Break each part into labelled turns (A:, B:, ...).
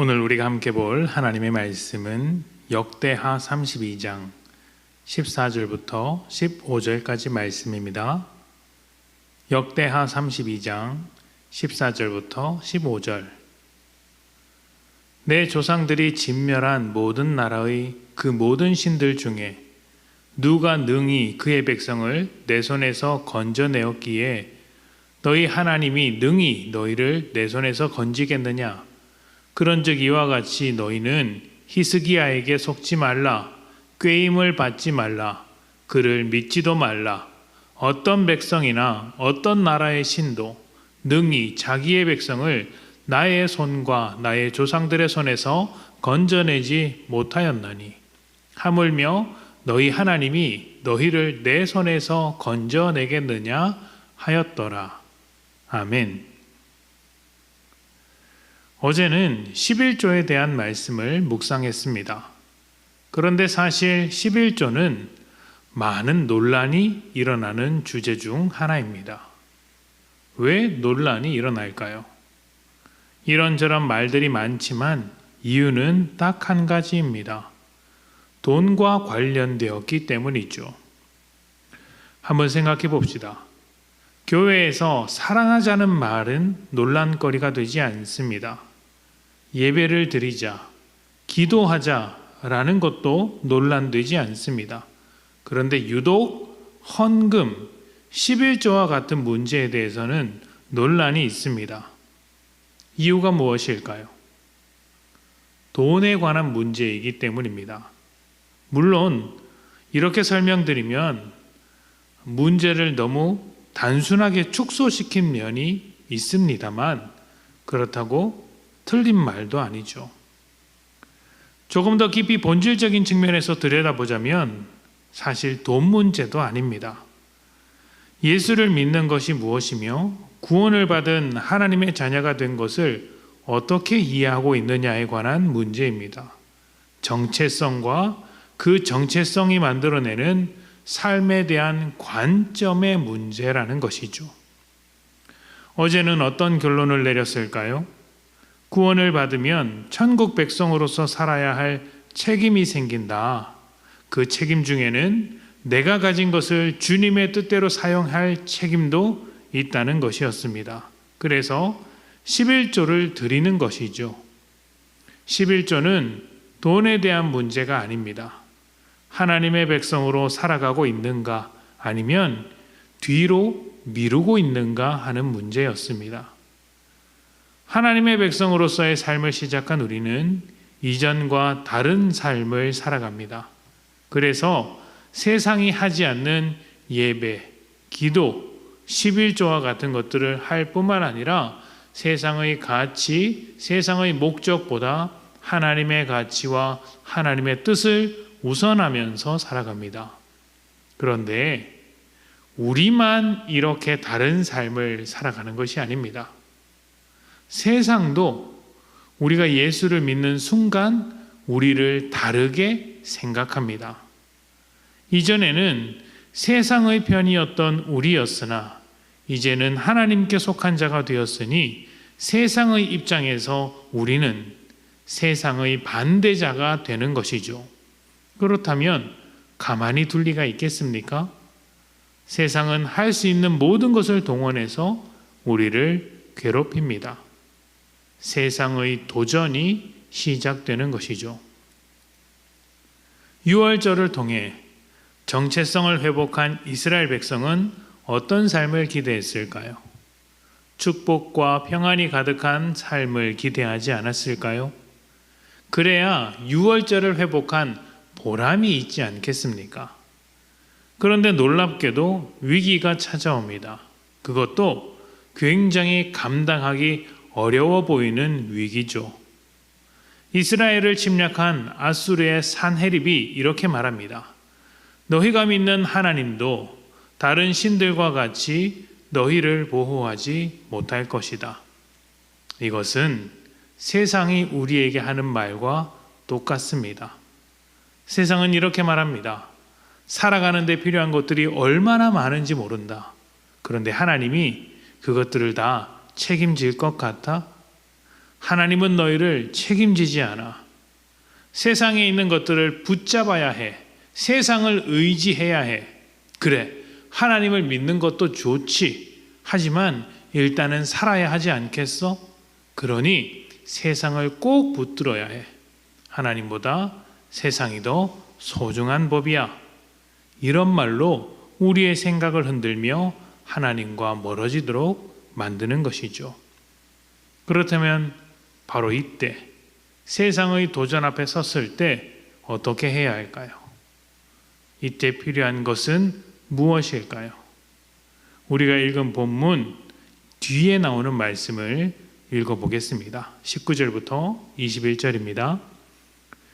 A: 오늘 우리가 함께 볼 하나님의 말씀은 역대하 32장 14절부터 15절까지 말씀입니다. 역대하 32장 14절부터 15절. 내 조상들이 진멸한 모든 나라의 그 모든 신들 중에 누가 능히 그의 백성을 내 손에서 건져내었기에 너희 하나님이 능히 너희를 내 손에서 건지겠느냐? 그런즉 이와 같이 너희는 히스기야에게 속지 말라, 꾀임을 받지 말라, 그를 믿지도 말라. 어떤 백성이나 어떤 나라의 신도 능히 자기의 백성을 나의 손과 나의 조상들의 손에서 건져내지 못하였나니 하물며 너희 하나님이 너희를 내 손에서 건져내겠느냐 하였더라. 아멘. 어제는 11조에 대한 말씀을 묵상했습니다. 그런데 사실 11조는 많은 논란이 일어나는 주제 중 하나입니다. 왜 논란이 일어날까요? 이런저런 말들이 많지만 이유는 딱 한 가지입니다. 돈과 관련되었기 때문이죠. 한번 생각해 봅시다. 교회에서 사랑하자는 말은 논란거리가 되지 않습니다. 예배를 드리자, 기도하자라는 것도 논란되지 않습니다. 그런데 유독 헌금, 11조와 같은 문제에 대해서는 논란이 있습니다. 이유가 무엇일까요? 돈에 관한 문제이기 때문입니다. 물론 이렇게 설명드리면 문제를 너무 단순하게 축소시킨 면이 있습니다만 그렇다고 틀린 말도 아니죠. 조금 더 깊이 본질적인 측면에서 들여다보자면 사실 돈 문제도 아닙니다. 예수를 믿는 것이 무엇이며 구원을 받은 하나님의 자녀가 된 것을 어떻게 이해하고 있느냐에 관한 문제입니다. 정체성과 그 정체성이 만들어내는 삶에 대한 관점의 문제라는 것이죠. 어제는 어떤 결론을 내렸을까요? 구원을 받으면 천국 백성으로서 살아야 할 책임이 생긴다. 그 책임 중에는 내가 가진 것을 주님의 뜻대로 사용할 책임도 있다는 것이었습니다. 그래서 11조를 드리는 것이죠. 11조는 돈에 대한 문제가 아닙니다. 하나님의 백성으로 살아가고 있는가 아니면 뒤로 미루고 있는가 하는 문제였습니다. 하나님의 백성으로서의 삶을 시작한 우리는 이전과 다른 삶을 살아갑니다. 그래서 세상이 하지 않는 예배, 기도, 11조와 같은 것들을 할 뿐만 아니라 세상의 가치, 세상의 목적보다 하나님의 가치와 하나님의 뜻을 우선하면서 살아갑니다. 그런데 우리만 이렇게 다른 삶을 살아가는 것이 아닙니다. 세상도 우리가 예수를 믿는 순간 우리를 다르게 생각합니다. 이전에는 세상의 편이었던 우리였으나 이제는 하나님께 속한 자가 되었으니 세상의 입장에서 우리는 세상의 반대자가 되는 것이죠. 그렇다면 가만히 둘 리가 있겠습니까? 세상은 할 수 있는 모든 것을 동원해서 우리를 괴롭힙니다. 세상의 도전이 시작되는 것이죠. 유월절을 통해 정체성을 회복한 이스라엘 백성은 어떤 삶을 기대했을까요? 축복과 평안이 가득한 삶을 기대하지 않았을까요? 그래야 유월절을 회복한 보람이 있지 않겠습니까? 그런데 놀랍게도 위기가 찾아옵니다. 그것도 굉장히 감당하기 어려워 보이는 위기죠. 이스라엘을 침략한 아수르의 산헤립이 이렇게 말합니다. 너희가 믿는 하나님도 다른 신들과 같이 너희를 보호하지 못할 것이다. 이것은 세상이 우리에게 하는 말과 똑같습니다. 세상은 이렇게 말합니다. 살아가는 데 필요한 것들이 얼마나 많은지 모른다. 그런데 하나님이 그것들을 다 책임질 것 같아? 하나님은 너희를 책임지지 않아. 세상에 있는 것들을 붙잡아야 해. 세상을 의지해야 해. 그래, 하나님을 믿는 것도 좋지. 하지만 일단은 살아야 하지 않겠어? 그러니 세상을 꼭 붙들어야 해. 하나님보다 세상이 더 소중한 법이야. 이런 말로 우리의 생각을 흔들며 하나님과 멀어지도록 만드는 것이죠. 그렇다면 바로 이때 세상의 도전 앞에 섰을 때 어떻게 해야 할까요? 이때 필요한 것은 무엇일까요? 우리가 읽은 본문 뒤에 나오는 말씀을 읽어보겠습니다. 19절부터 21절입니다.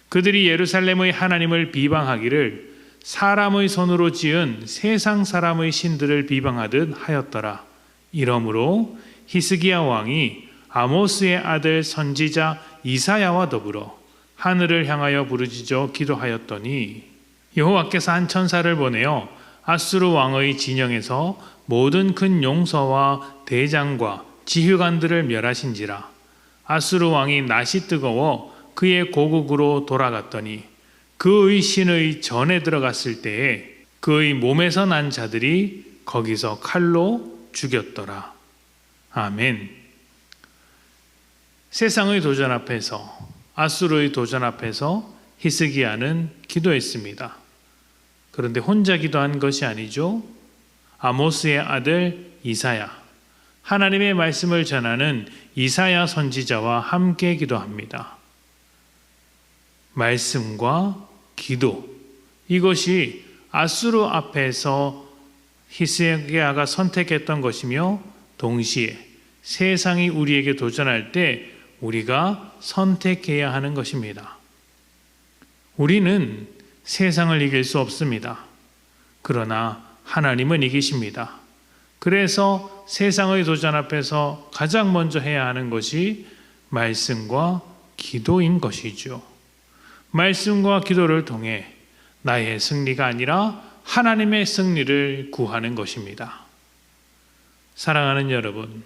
A: 그들이 예루살렘의 하나님을 비방하기를 사람의 손으로 지은 세상 사람의 신들을 비방하듯 하였더라. 이러므로 히스기야 왕이 아모스의 아들 선지자 이사야와 더불어 하늘을 향하여 부르짖어 기도하였더니 여호와께서 한 천사를 보내어 아수르 왕의 진영에서 모든 큰 용서와 대장과 지휘관들을 멸하신지라. 아수르 왕이 낯이 뜨거워 그의 고국으로 돌아갔더니 그의 신의 전에 들어갔을 때에 그의 몸에서 난 자들이 거기서 칼로 죽였더라. 아멘. 세상의 도전 앞에서, 아수르의 도전 앞에서 히스기야는 기도했습니다. 그런데 혼자 기도한 것이 아니죠. 아모스의 아들 이사야, 하나님의 말씀을 전하는 이사야 선지자와 함께 기도합니다. 말씀과 기도, 이것이 아수르 앞에서 히스기야가 선택했던 것이며 동시에 세상이 우리에게 도전할 때 우리가 선택해야 하는 것입니다. 우리는 세상을 이길 수 없습니다. 그러나 하나님은 이기십니다. 그래서 세상의 도전 앞에서 가장 먼저 해야 하는 것이 말씀과 기도인 것이죠. 말씀과 기도를 통해 나의 승리가 아니라 하나님의 승리를 구하는 것입니다. 사랑하는 여러분,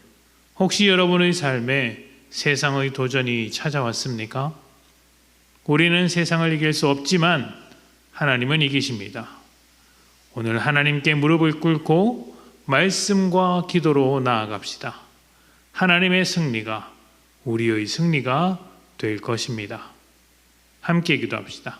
A: 혹시 여러분의 삶에 세상의 도전이 찾아왔습니까? 우리는 세상을 이길 수 없지만 하나님은 이기십니다. 오늘 하나님께 무릎을 꿇고 말씀과 기도로 나아갑시다. 하나님의 승리가 우리의 승리가 될 것입니다. 함께 기도합시다.